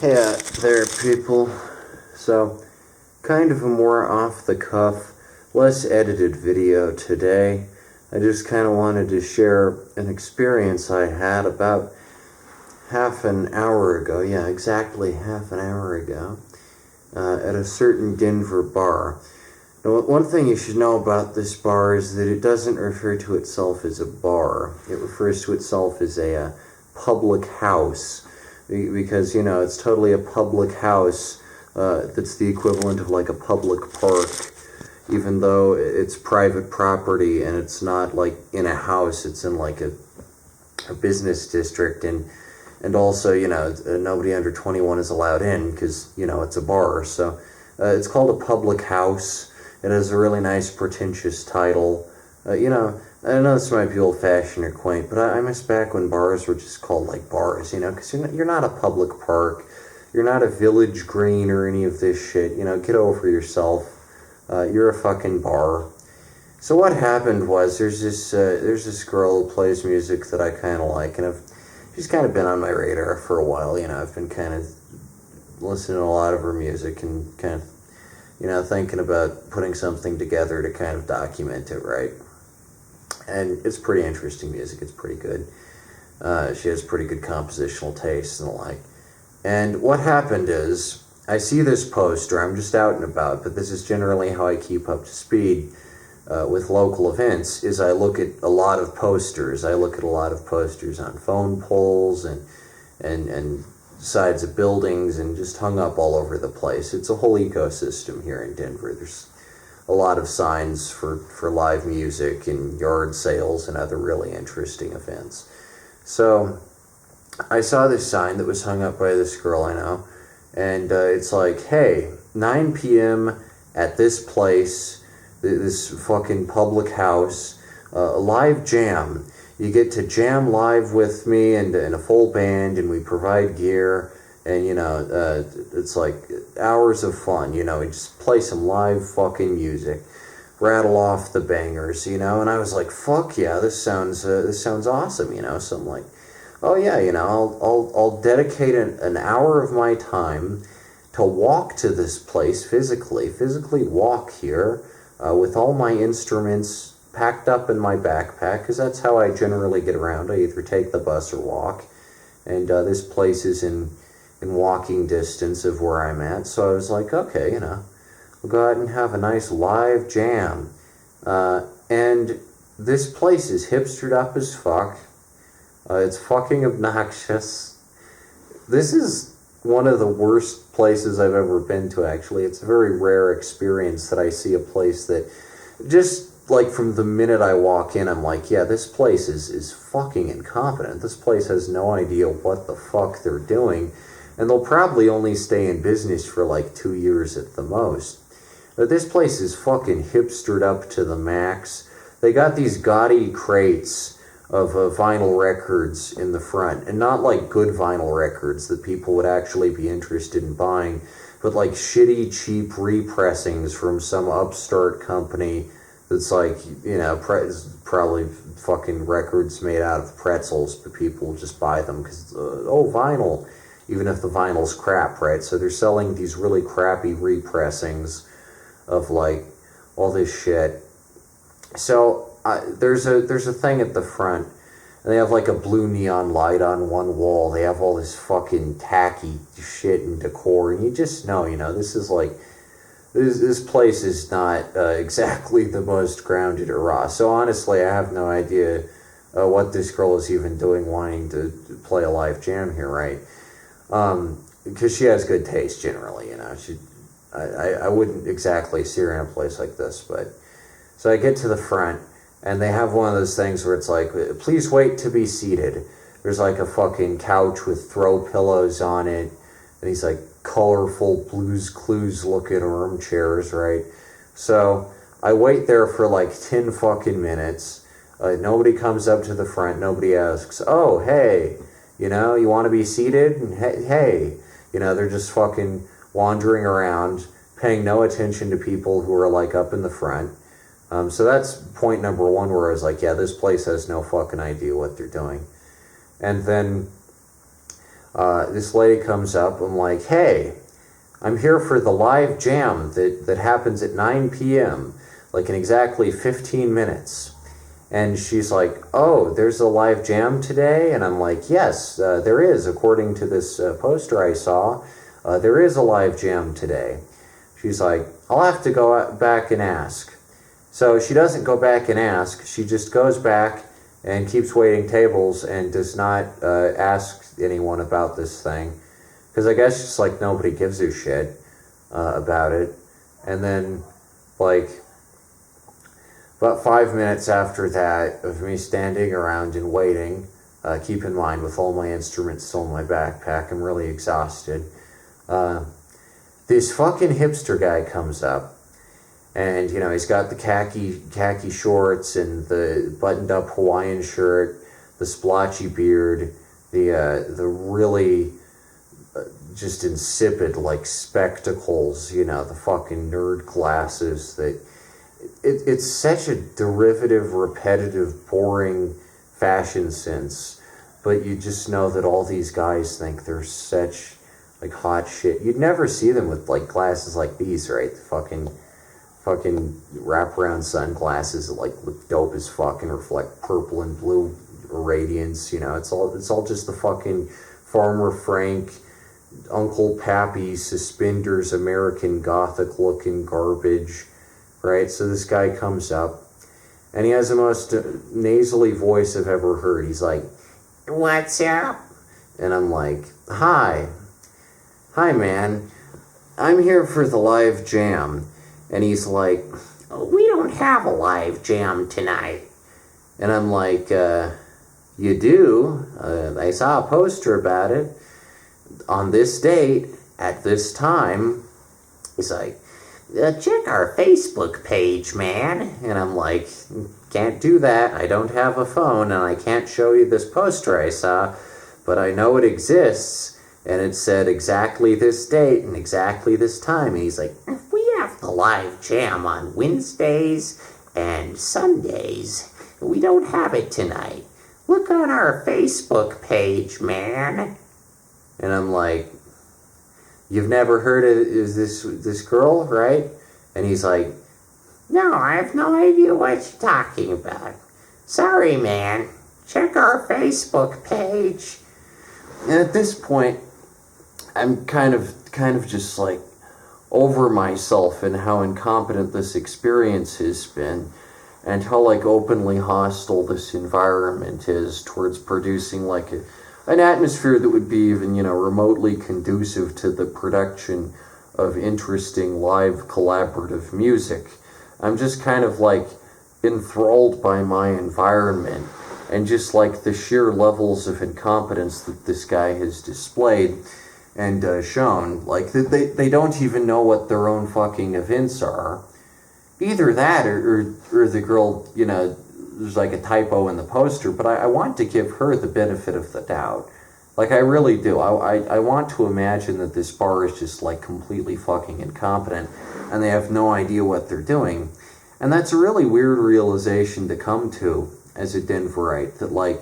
Yeah, there, people. So, kind of a more off-the-cuff, less edited video today. I just kind of wanted to share an experience I had about half an hour ago. Yeah, exactly half an hour ago. At a certain Denver bar. Now, one thing you should know about this bar is that it doesn't refer to itself as a bar. It refers to itself as a public house. Because, it's totally a public house that's the equivalent of like a public park, even though it's private property and it's not like in a house, it's in like a business district, and also, nobody under 21 is allowed in because, it's a bar. So it's called a public house. It has a really nice pretentious title. I know this might be old-fashioned or quaint, but I miss back when bars were just called, like, bars, because you're not a public park, you're not a village green or any of this shit, get over yourself, you're a fucking bar. So what happened was, there's this girl who plays music that I kind of like, and she's kind of been on my radar for a while, I've been kind of listening to a lot of her music and kind of, thinking about putting something together to kind of document it, right? And it's pretty interesting music. It's pretty good. She has pretty good compositional taste and the like. And what happened is, I see this poster. I'm just out and about, but this is generally how I keep up to speed with local events, is I look at a lot of posters. I look at a lot of posters on phone poles and sides of buildings and just hung up all over the place. It's a whole ecosystem here in Denver. There's a lot of signs for live music and yard sales and other really interesting events. So I saw this sign that was hung up by this girl I know, and it's like, hey, 9 p.m. at this place, this fucking public house, a live jam. You get to jam live with me and a full band, and we provide gear. And, it's like hours of fun, we just play some live fucking music, rattle off the bangers, and I was like, fuck yeah, this sounds awesome, so I'm like, oh yeah, I'll dedicate an hour of my time to walk to this place physically walk here, with all my instruments packed up in my backpack, because that's how I generally get around. I either take the bus or walk, and this place is in walking distance of where I'm at, so I was like, okay, we'll go out and have a nice live jam, and this place is hipstered up as fuck, it's fucking obnoxious. This is one of the worst places I've ever been to, actually. It's a very rare experience that I see a place that, just like from the minute I walk in, I'm like, yeah, this place is fucking incompetent, this place has no idea what the fuck they're doing, and they'll probably only stay in business for like 2 years at the most. But this place is fucking hipstered up to the max. They got these gaudy crates of vinyl records in the front, and not like good vinyl records that people would actually be interested in buying, but like shitty, cheap repressings from some upstart company that's like, probably fucking records made out of pretzels, but people will just buy them because, vinyl. Even if the vinyl's crap, right? So they're selling these really crappy repressings of like all this shit. So there's a thing at the front, and they have like a blue neon light on one wall. They have all this fucking tacky shit and decor, and you just know, this is like, this place is not exactly the most grounded or raw. So honestly, I have no idea what this girl is even doing wanting to play a live jam here, right? Because she has good taste generally, I wouldn't exactly see her in a place like this, but, so I get to the front, and they have one of those things where it's like, please wait to be seated. There's like a fucking couch with throw pillows on it, and these like colorful Blue's Clues looking armchairs, right? So I wait there for like 10 fucking minutes, nobody comes up to the front, nobody asks, oh, hey, you want to be seated? And hey, they're just fucking wandering around, paying no attention to people who are like up in the front. So that's point number one, where I was like, yeah, this place has no fucking idea what they're doing. And then this lady comes up. I'm like, hey, I'm here for the live jam that happens at 9 p.m., like in exactly 15 minutes. And she's like, oh, there's a live jam today? And I'm like, yes, there is. According to this poster I saw, there is a live jam today. She's like, I'll have to go back and ask. So she doesn't go back and ask. She just goes back and keeps waiting tables and does not ask anyone about this thing. Because I guess just like nobody gives a shit about it. And then, like, about 5 minutes after that, of me standing around and waiting, keep in mind, with all my instruments still in my backpack, I'm really exhausted. This fucking hipster guy comes up, and, you know, he's got the khaki shorts and the buttoned-up Hawaiian shirt, the splotchy beard, the really just insipid, like, spectacles, you know, the fucking nerd glasses that... It's such a derivative, repetitive, boring fashion sense, but you just know that all these guys think they're such, like, hot shit. You'd never see them with, like, glasses like these, right? The fucking wraparound sunglasses that, like, look dope as fuck and reflect purple and blue radiance, you know? It's all just the fucking Farmer Frank, Uncle Pappy, suspenders, American Gothic-looking garbage. Right, so this guy comes up, and he has the most nasally voice I've ever heard. He's like, what's up? And I'm like, hi, man, I'm here for the live jam. And he's like, we don't have a live jam tonight. And I'm like, you do? I saw a poster about it on this date, at this time. He's like, check our Facebook page, man. And I'm like, can't do that. I don't have a phone, and I can't show you this poster I saw, but I know it exists, and it said exactly this date and exactly this time. And he's like, we have the live jam on Wednesdays and Sundays. We don't have it tonight. Look on our Facebook page, man. And I'm like, you've never heard of this girl, right? And he's like, no, I have no idea what you're talking about. Sorry, man. Check our Facebook page. And at this point, I'm kind of just like over myself and how incompetent this experience has been, and how like openly hostile this environment is towards producing like an atmosphere that would be even, you know, remotely conducive to the production of interesting live collaborative music. I'm just kind of like enthralled by my environment and just like the sheer levels of incompetence that this guy has displayed and shown. Like they don't even know what their own fucking events are. Either that or the girl, you know, there's like a typo in the poster, but I want to give her the benefit of the doubt. Like, I really do. I want to imagine that this bar is just like completely fucking incompetent and they have no idea what they're doing. And that's a really weird realization to come to as a Denverite, that like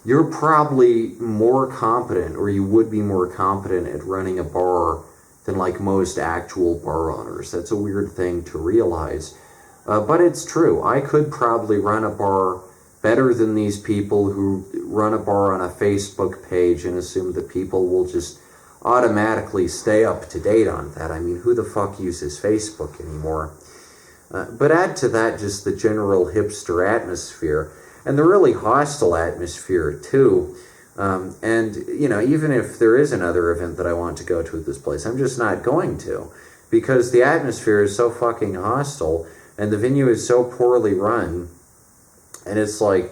you're probably more competent, or you would be more competent at running a bar than like most actual bar owners. That's a weird thing to realize. But it's true. I could probably run a bar better than these people who run a bar on a Facebook page and assume that people will just automatically stay up to date on that. I mean, who the fuck uses Facebook anymore? But add to that just the general hipster atmosphere, and the really hostile atmosphere too. And, you know, even if there is another event that I want to go to at this place, I'm just not going to, because the atmosphere is so fucking hostile, and the venue is so poorly run, and it's like,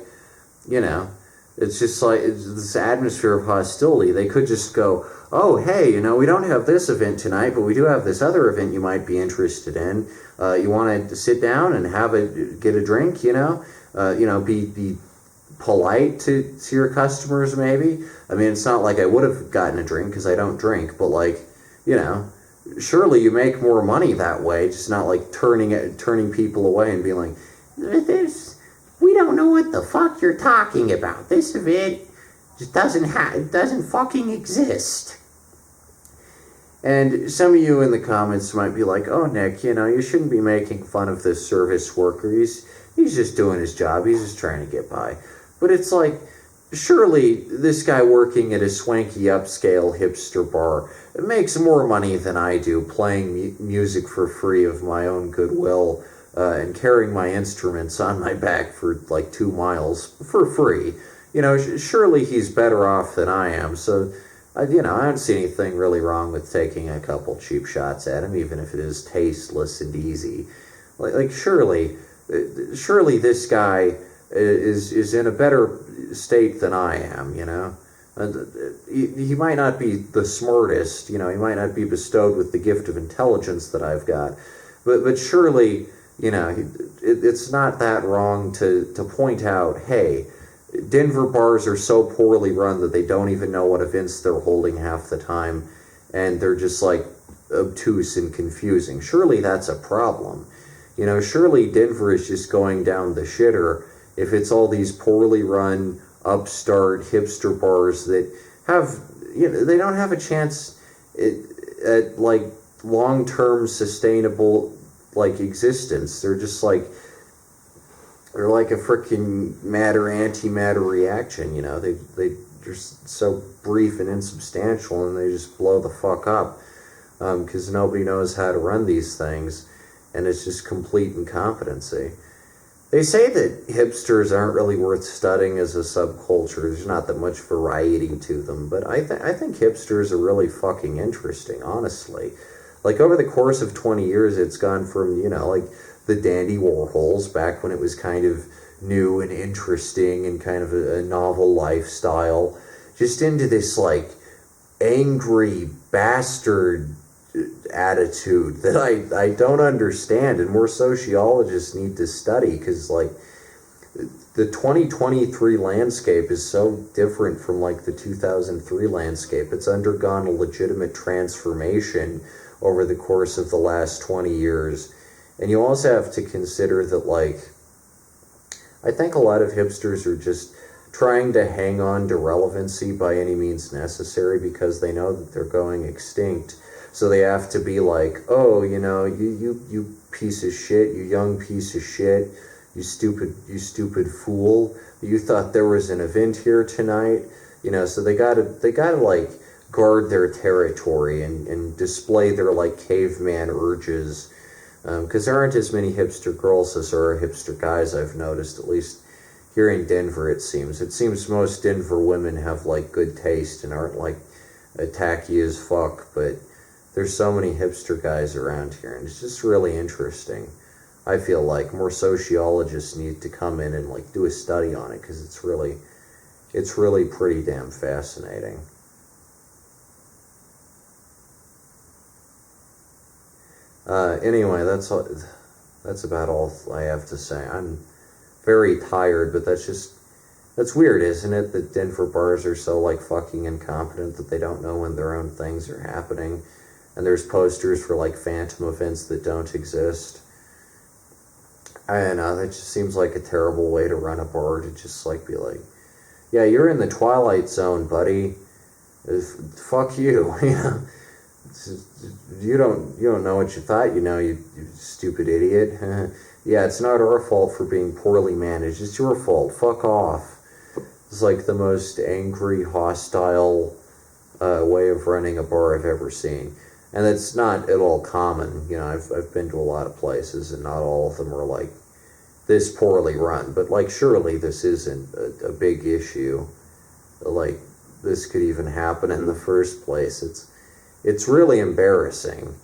you know, it's just like this atmosphere of hostility. They could just go, oh, hey, you know, we don't have this event tonight, but we do have this other event you might be interested in. You want to sit down and get a drink, you know, be polite to your customers, maybe. I mean, it's not like I would have gotten a drink because I don't drink, but like, you know, surely you make more money that way, just not like turning people away and being like, we don't know what the fuck you're talking about. This event, Just it doesn't fucking exist. And some of you in the comments might be like, oh, Nick, you shouldn't be making fun of this service worker. He's just doing his job. He's just trying to get by. But it's like, surely this guy working at a swanky upscale hipster bar makes more money than I do playing music for free of my own goodwill and carrying my instruments on my back for like 2 miles for free. Surely he's better off than I am. So, I don't see anything really wrong with taking a couple cheap shots at him, even if it is tasteless and easy. Surely this guy is in a better state than I am, He might not be the smartest, he might not be bestowed with the gift of intelligence that I've got, but surely, it's not that wrong to point out, hey, Denver bars are so poorly run that they don't even know what events they're holding half the time, and they're just like obtuse and confusing. Surely that's a problem. Surely Denver is just going down the shitter if it's all these poorly run upstart hipster bars that have, they don't have a chance at like long-term sustainable like existence. They're just like, they're like a freaking matter-antimatter reaction, They're just so brief and insubstantial, and they just blow the fuck up because nobody knows how to run these things, and it's just complete incompetency. They say that hipsters aren't really worth studying as a subculture. There's not that much variety to them, but I think hipsters are really fucking interesting, honestly. Like, over the course of 20 years, it's gone from, like, the Dandy Warhols, back when it was kind of new and interesting and kind of a novel lifestyle, just into this, like, angry bastard attitude that I don't understand, and more sociologists need to study, because, like, the 2023 landscape is so different from, like, the 2003 landscape. It's undergone a legitimate transformation over the course of the last 20 years. And you also have to consider that, like, I think a lot of hipsters are just trying to hang on to relevancy by any means necessary because they know that they're going extinct. So they have to be like, oh, you piece of shit, you young piece of shit, you stupid fool, you thought there was an event here tonight, so they gotta like guard their territory and display their like caveman urges. Because there aren't as many hipster girls as there are hipster guys, I've noticed, at least here in Denver, it seems. It seems most Denver women have, like, good taste and aren't, like, tacky as fuck, but there's so many hipster guys around here, and it's just really interesting. I feel like more sociologists need to come in and, like, do a study on it, because it's really pretty damn fascinating. Anyway, that's about all I have to say. I'm very tired, but that's weird, isn't it? That Denver bars are so, like, fucking incompetent that they don't know when their own things are happening. And there's posters for, like, phantom events that don't exist. I don't know, that just seems like a terrible way to run a bar, to just, like, be like, yeah, you're in the Twilight Zone, buddy. Fuck you, You don't know what you thought you stupid idiot. Yeah, it's not our fault for being poorly managed. It's your fault. Fuck off. It's like the most angry, hostile way of running a bar I've ever seen. And it's not at all common. I've been to a lot of places, and not all of them are like this poorly run. But, like, surely this isn't a big issue. Like, this could even happen in the first place. It's really embarrassing.